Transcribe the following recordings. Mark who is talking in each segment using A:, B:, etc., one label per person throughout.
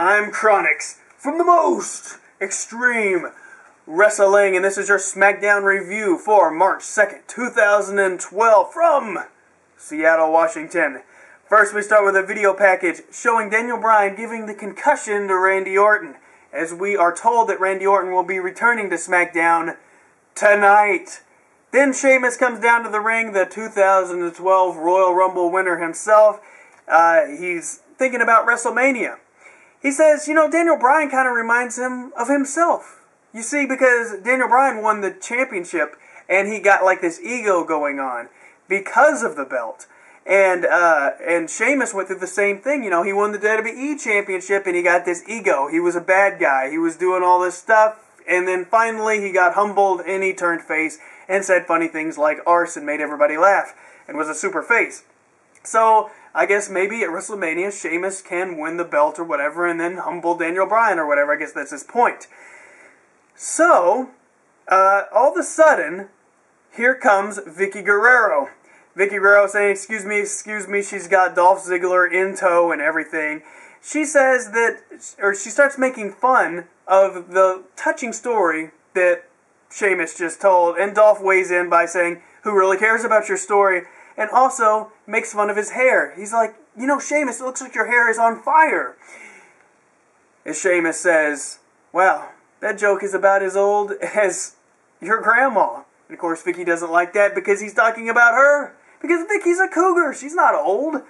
A: I'm Kronicz from the most extreme wrestling, and this is your Smackdown review for March 2nd, 2012 from Seattle, Washington. First, we start with a video package showing Daniel Bryan giving the concussion to Randy Orton, as we are told that Randy Orton will be returning to Smackdown tonight. Then Sheamus comes down to the ring, the 2012 Royal Rumble winner himself. He's thinking about WrestleMania. He says, you know, Daniel Bryan kind of reminds him of himself. You see, because Daniel Bryan won the championship, and he got like this ego going on because of the belt. And Sheamus went through the same thing. You know, he won the WWE championship, and he got this ego. He was a bad guy. He was doing all this stuff, and then finally he got humbled, and he turned face and said funny things like arse and made everybody laugh, and was a super face. So I guess maybe at WrestleMania, Sheamus can win the belt or whatever and then humble Daniel Bryan or whatever. I guess that's his point. So, all of a sudden, here comes Vicky Guerrero. Vicky Guerrero saying, excuse me, she's got Dolph Ziggler in tow and everything. She says that, or she starts making fun of the touching story that Sheamus just told, and Dolph weighs in by saying, who really cares about your story? And also makes fun of his hair. He's like, you know, Sheamus, it looks like your hair is on fire. As Sheamus says, well, that joke is about as old as your grandma. And of course, Vicky doesn't like that because he's talking about her. Because Vicky's a cougar. She's not old.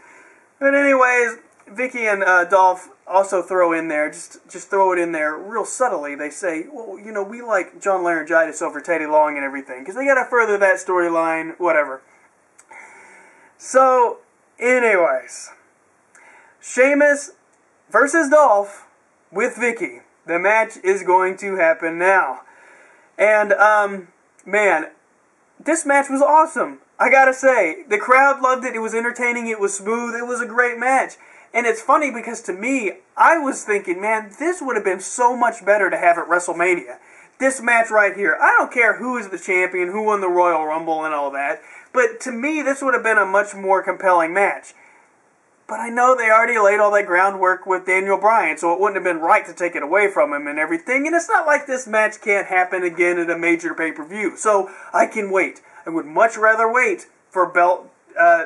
A: But anyways, Vicky and Dolph also throw in there, just throw it in there real subtly. They say, well, you know, we like John Laryngitis over Teddy Long and everything. Because they got to further that storyline, whatever. So, anyways, Sheamus versus Dolph with Vicky. The match is going to happen now. And, man, this match was awesome. I gotta say, the crowd loved it. It was entertaining. It was smooth. It was a great match. And it's funny because to me, I was thinking, man, this would have been so much better to have at WrestleMania. This match right here. I don't care who is the champion, who won the Royal Rumble and all that. But to me, this would have been a much more compelling match. But I know they already laid all that groundwork with Daniel Bryan, so it wouldn't have been right to take it away from him and everything. And it's not like this match can't happen again at a major pay-per-view. So I can wait. I would much rather wait for belt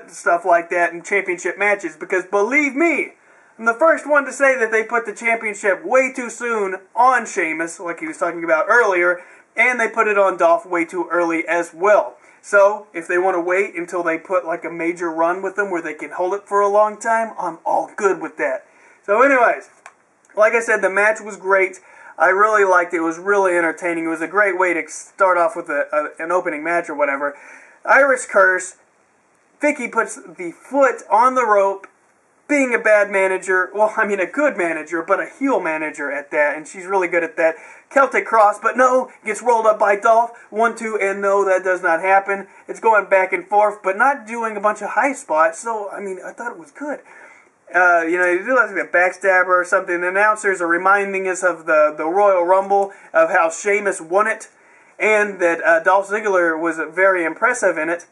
A: stuff like that and championship matches. Because believe me, I'm the first one to say that they put the championship way too soon on Sheamus, like he was talking about earlier. And they put it on Dolph way too early as well. So, if they want to wait until they put like a major run with them where they can hold it for a long time, I'm all good with that. So anyways, like I said, the match was great. I really liked it. It was really entertaining. It was a great way to start off with an opening match or whatever. Irish Curse. Vicky puts the foot on the rope, being a bad manager. Well, I mean a good manager, but a heel manager at that, and she's really good at that. Celtic Cross, but no, gets rolled up by Dolph. 1, 2, and no, that does not happen. It's going back and forth, but not doing a bunch of high spots, so, I mean, I thought it was good. You know, you do like a backstabber or something. The announcers are reminding us of the Royal Rumble, of how Sheamus won it, and that Dolph Ziggler was very impressive in it.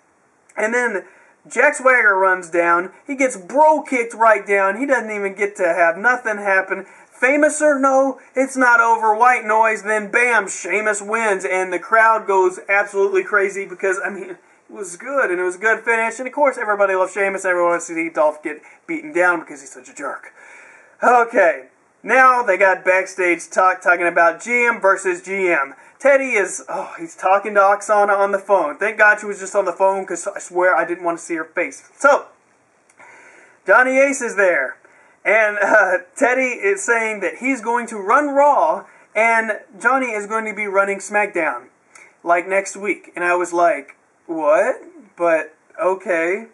A: And then Jack Swagger runs down. He gets bro-kicked right down. He doesn't even get to have nothing happen. Famous or no, it's not over. White noise, then bam, Sheamus wins, and the crowd goes absolutely crazy because, I mean, it was good, and it was a good finish, and of course everybody loves Sheamus. Everyone wants to see Dolph get beaten down because he's such a jerk. Okay, now they got backstage talking about GM versus GM. Teddy is, he's talking to Oksana on the phone. Thank God she was just on the phone because I swear I didn't want to see her face. So, Johnny Ace is there. And Teddy is saying that he's going to run Raw, and Johnny is going to be running SmackDown, like next week. And I was like, what? But, okay.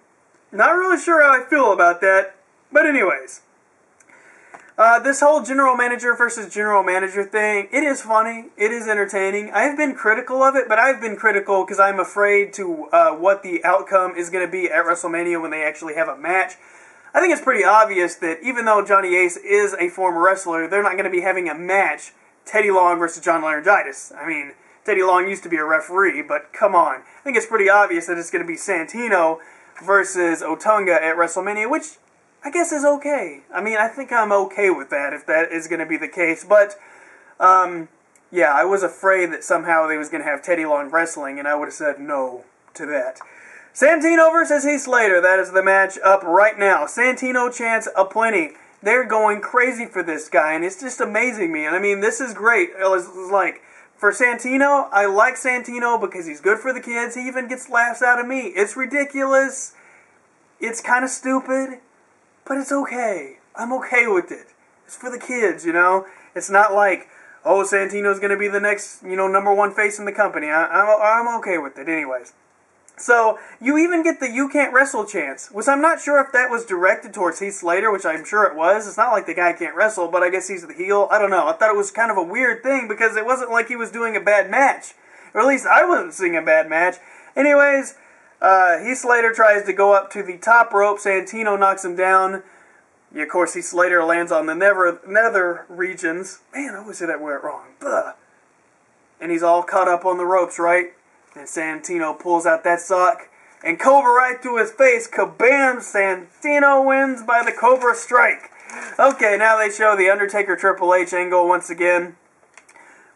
A: Not really sure how I feel about that. But anyways, this whole general manager versus general manager thing, it is funny. It is entertaining. I've been critical of it, but I've been critical because I'm afraid to what the outcome is going to be at WrestleMania when they actually have a match. I think it's pretty obvious that even though Johnny Ace is a former wrestler, they're not going to be having a match, Teddy Long versus John Laryngitis. I mean, Teddy Long used to be a referee, but come on. I think it's pretty obvious that it's going to be Santino versus Otunga at WrestleMania, which I guess is okay. I mean, I think I'm okay with that if that is going to be the case. But, yeah, I was afraid that somehow they was going to have Teddy Long wrestling, and I would have said no to that. Santino versus Heath Slater. That is the match up right now. Santino chants aplenty. They're going crazy for this guy, and it's just amazing me. And I mean, this is great. It's like, for Santino, I like Santino because he's good for the kids. He even gets laughs out of me. It's ridiculous. It's kind of stupid, but it's okay. I'm okay with it. It's for the kids, you know? It's not like, oh, Santino's going to be the next, you know, #1 face in the company. I'm okay with it anyways. So, you even get the "you can't wrestle" chants, which I'm not sure if that was directed towards Heath Slater, which I'm sure it was. It's not like the guy can't wrestle, but I guess he's the heel. I don't know. I thought it was kind of a weird thing because it wasn't like he was doing a bad match. Or at least I wasn't seeing a bad match. Anyways, Heath Slater tries to go up to the top rope. Santino knocks him down. Of course, Heath Slater lands on the nether regions. Man, I always say that word wrong. Blah. And he's all caught up on the ropes, right? And Santino pulls out that sock and Cobra right to his face. Kabam! Santino wins by the Cobra strike. Okay, now they show the Undertaker Triple H angle once again.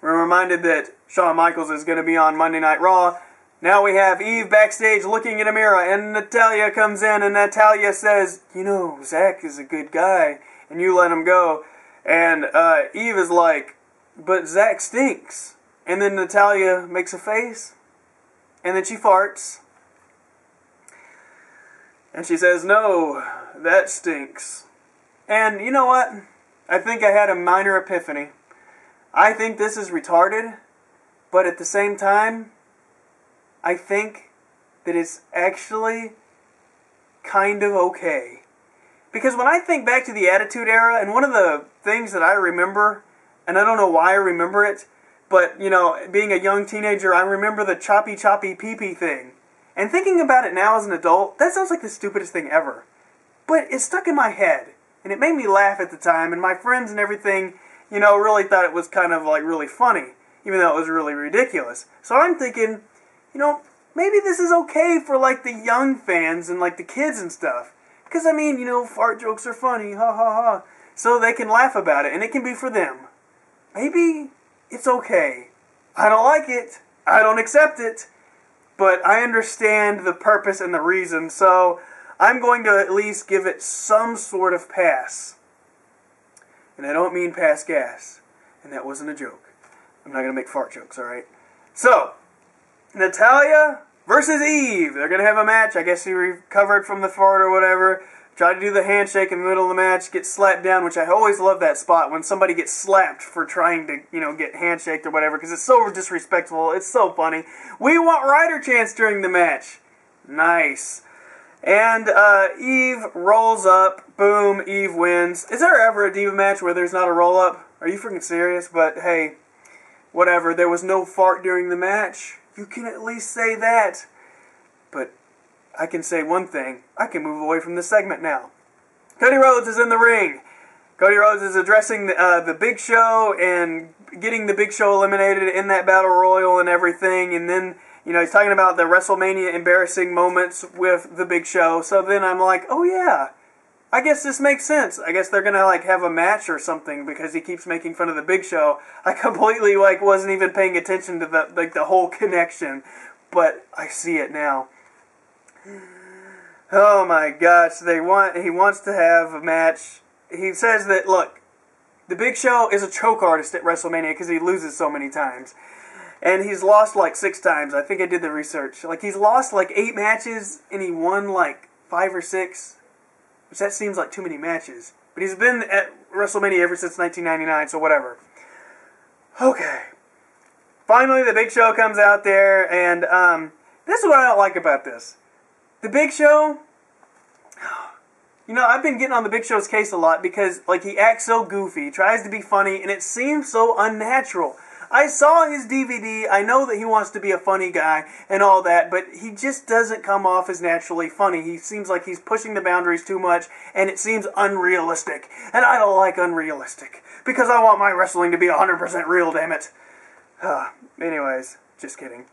A: We're reminded that Shawn Michaels is going to be on Monday Night Raw. Now we have Eve backstage looking in a mirror, and Natalya comes in, and Natalya says, you know, Zach is a good guy, and you let him go. And Eve is like, but Zach stinks. And then Natalya makes a face. And then she farts. And she says, no, that stinks. And you know what? I think I had a minor epiphany. I think this is retarded. But at the same time, I think that it's actually kind of okay. Because when I think back to the Attitude Era, and one of the things that I remember, and I don't know why I remember it, but, you know, being a young teenager, I remember the choppy pee-pee thing. And thinking about it now as an adult, that sounds like the stupidest thing ever. But it stuck in my head. And it made me laugh at the time. And my friends and everything, you know, really thought it was kind of, like, really funny. Even though it was really ridiculous. So I'm thinking, you know, maybe this is okay for, like, the young fans and, like, the kids and stuff. Because, I mean, you know, fart jokes are funny. Ha ha ha. So they can laugh about it. And it can be for them. Maybe it's okay. I don't like it. I don't accept it. But I understand the purpose and the reason. So I'm going to at least give it some sort of pass. And I don't mean pass gas. And that wasn't a joke. I'm not going to make fart jokes, alright? So, Natalya versus Eve. They're going to have a match. I guess she recovered from the fart or whatever. Tried to do the handshake in the middle of the match, get slapped down, which I always love that spot when somebody gets slapped for trying to, you know, get handshaked or whatever, because it's so disrespectful. It's so funny. We want Ryder chants during the match. Nice. And Eve rolls up. Boom. Eve wins. Is there ever a Diva match where there's not a roll-up? Are you freaking serious? But hey, whatever. There was no fart during the match. You can at least say that. But I can say one thing. I can move away from this segment now. Cody Rhodes is in the ring. Cody Rhodes is addressing the Big Show and getting the Big Show eliminated in that Battle Royal and everything. And then, you know, he's talking about the WrestleMania embarrassing moments with the Big Show. So then I'm like, oh yeah, I guess this makes sense. I guess they're going to, like, have a match or something because he keeps making fun of the Big Show. I completely, like, wasn't even paying attention to the whole connection. But I see it now. Oh my gosh, he wants to have a match. He says that, look, the Big Show is a choke artist at WrestleMania because he loses so many times. And he's lost like 6 times. I think I did the research. Like, he's lost like 8 matches and he won like 5 or 6. Which that seems like too many matches. But he's been at WrestleMania ever since 1999, so whatever. Okay. Finally, the Big Show comes out there, and this is what I don't like about this. The Big Show, you know, I've been getting on the Big Show's case a lot because, like, he acts so goofy, he tries to be funny, and it seems so unnatural. I saw his DVD, I know that he wants to be a funny guy and all that, but he just doesn't come off as naturally funny. He seems like he's pushing the boundaries too much, and it seems unrealistic. And I don't like unrealistic, because I want my wrestling to be 100% real, damn it. Anyways, just kidding.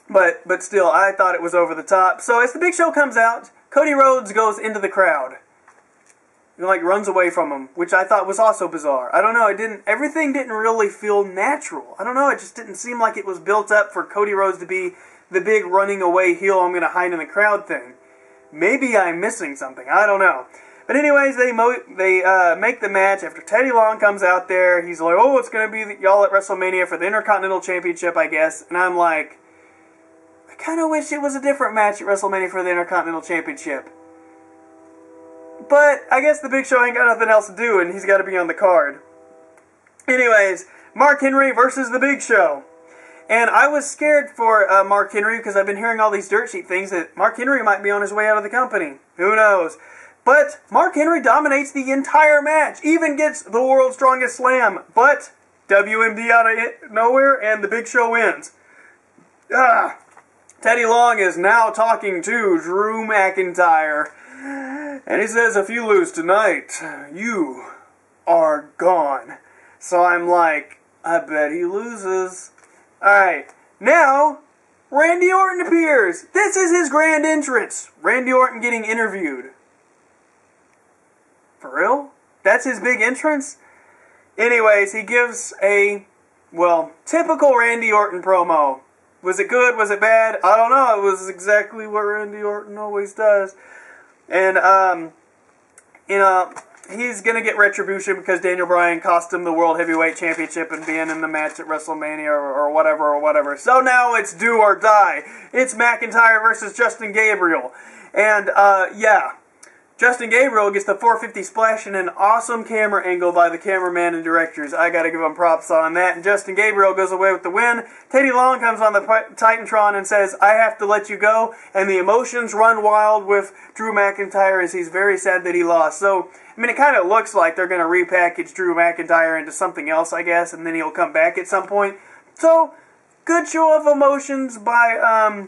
A: But still, I thought it was over the top. So as the Big Show comes out, Cody Rhodes goes into the crowd. like runs away from him, which I thought was also bizarre. I don't know, everything didn't really feel natural. I don't know, it just didn't seem like it was built up for Cody Rhodes to be the big running away heel, I'm going to hide in the crowd thing. Maybe I'm missing something, I don't know. But anyways, they make the match after Teddy Long comes out there. He's like, oh, it's going to be y'all at WrestleMania for the Intercontinental Championship, I guess. And I'm like, I kind of wish it was a different match at WrestleMania for the Intercontinental Championship. But I guess the Big Show ain't got nothing else to do, and he's got to be on the card. Anyways, Mark Henry versus the Big Show. And I was scared for Mark Henry because I've been hearing all these dirt sheet things that Mark Henry might be on his way out of the company. Who knows? But Mark Henry dominates the entire match, even gets the World's Strongest Slam. But WMD out of nowhere, and the Big Show wins. Teddy Long is now talking to Drew McIntyre. And he says, if you lose tonight, you are gone. So I'm like, I bet he loses. Alright, now, Randy Orton appears. This is his grand entrance. Randy Orton getting interviewed. For real? That's his big entrance? Anyways, he gives a, well, typical Randy Orton promo. Was it good? Was it bad? I don't know. It was exactly what Randy Orton always does. And, he's going to get retribution because Daniel Bryan cost him the World Heavyweight Championship and being in the match at WrestleMania or whatever. So now it's do or die. It's McIntyre versus Justin Gabriel. And, yeah. Justin Gabriel gets the 450 splash and an awesome camera angle by the cameraman and directors. I gotta give him props on that. And Justin Gabriel goes away with the win. Teddy Long comes on the Titantron and says, I have to let you go. And the emotions run wild with Drew McIntyre as he's very sad that he lost. So, I mean, it kind of looks like they're going to repackage Drew McIntyre into something else, I guess, and then he'll come back at some point. So, good show of emotions by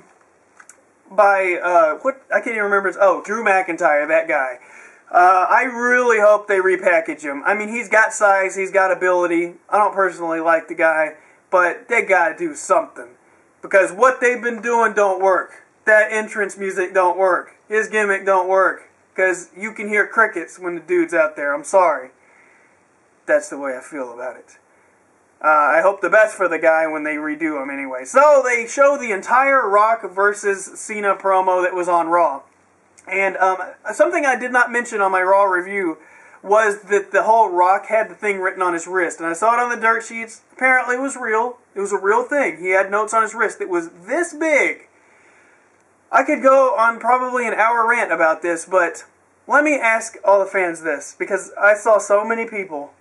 A: what, I can't even remember, Drew McIntyre, that guy. I really hope they repackage him. I mean, he's got size, he's got ability. I don't personally like the guy, but they gotta do something. Because what they've been doing don't work. That entrance music don't work. His gimmick don't work. Because you can hear crickets when the dude's out there. I'm sorry. That's the way I feel about it. I hope the best for the guy when they redo him anyway. So they show the entire Rock versus Cena promo that was on Raw. And something I did not mention on my Raw review was that the whole Rock had the thing written on his wrist. And I saw it on the dirt sheets. Apparently it was real. It was a real thing. He had notes on his wrist that was this big. I could go on probably an hour rant about this, but let me ask all the fans this. Because I saw so many people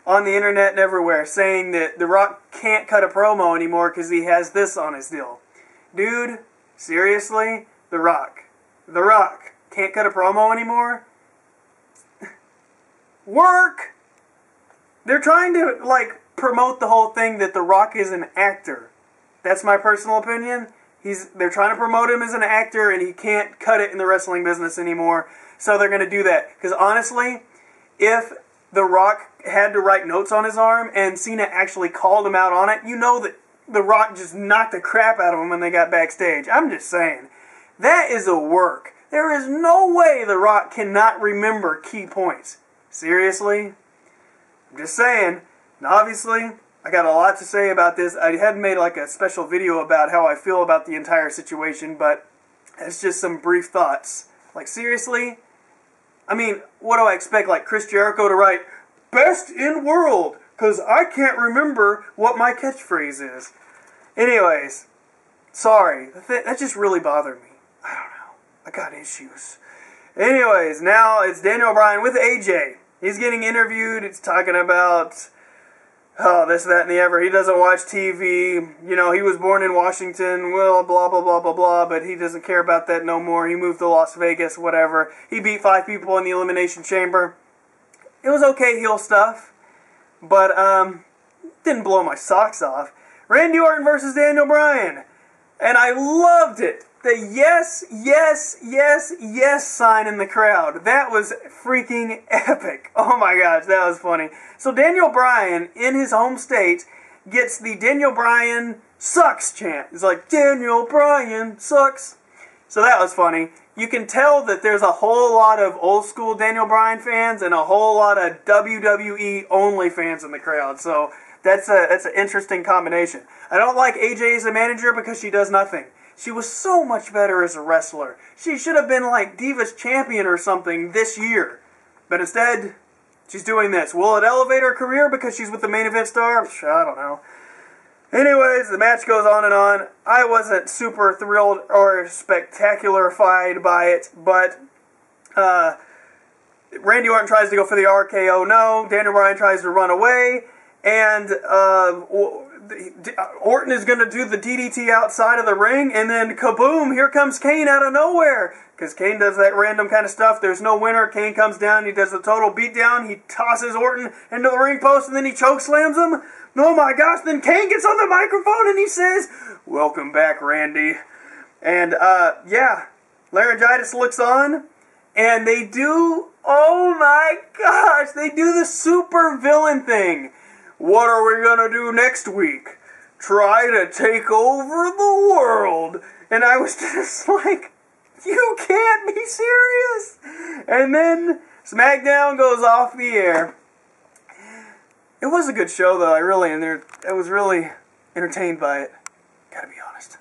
A: on the internet and everywhere saying that The Rock can't cut a promo anymore because he has this on his deal. Dude, seriously? The Rock can't cut a promo anymore? Work! They're trying to, like, promote the whole thing that The Rock is an actor. That's my personal opinion. They're trying to promote him as an actor and he can't cut it in the wrestling business anymore. So they're going to do that. Because honestly, if The Rock had to write notes on his arm and Cena actually called him out on it, you know that The Rock just knocked the crap out of him when they got backstage. I'm just saying. That is a work. There is no way The Rock cannot remember key points. Seriously? I'm just saying. And obviously, I got a lot to say about this. I hadn't made like a special video about how I feel about the entire situation, but it's just some brief thoughts. Like, seriously? I mean, what do I expect? Like Chris Jericho to write, best in world, because I can't remember what my catchphrase is. Anyways, sorry. That just really bothered me. I don't know. I got issues. Anyways, now it's Daniel Bryan with AJ. He's getting interviewed. It's talking about, this, that, and the other. He doesn't watch TV. You know, he was born in Washington. Well, blah, blah, blah, blah, blah. But he doesn't care about that no more. He moved to Las Vegas, whatever. He beat 5 people in the Elimination Chamber. It was okay heel stuff. But, didn't blow my socks off. Randy Orton versus Daniel Bryan. And I loved it. The yes, yes, yes, yes sign in the crowd. That was freaking epic. Oh my gosh, that was funny. So Daniel Bryan, in his home state, gets the Daniel Bryan sucks chant. It's like, Daniel Bryan sucks. So that was funny. you can tell that there's a whole lot of old school Daniel Bryan fans and a whole lot of WWE only fans in the crowd. So that's an interesting combination. I don't like AJ as a manager because she does nothing. She was so much better as a wrestler. She should have been like Divas Champion or something this year. But instead, she's doing this. Will it elevate her career because she's with the main event star? I don't know. Anyways, the match goes on and on. I wasn't super thrilled or spectacular-fied by it, but Randy Orton tries to go for the RKO. No, Daniel Bryan tries to run away, and Orton is going to do the DDT outside of the ring, and then kaboom, here comes Kane out of nowhere. Because Kane does that random kind of stuff. There's no winner. Kane comes down. He does a total beatdown. He tosses Orton into the ring post, and then he chokeslams him. Oh my gosh, then Kane gets on the microphone, and he says, "Welcome back, Randy." And, yeah, Laryngitis looks on, and they do, oh my gosh, they do the super villain thing. What are we going to do next week? Try to take over the world. And I was just like, you can't be serious. And then Smackdown goes off the air. It was a good show, though. I was really entertained by it. Gotta be honest.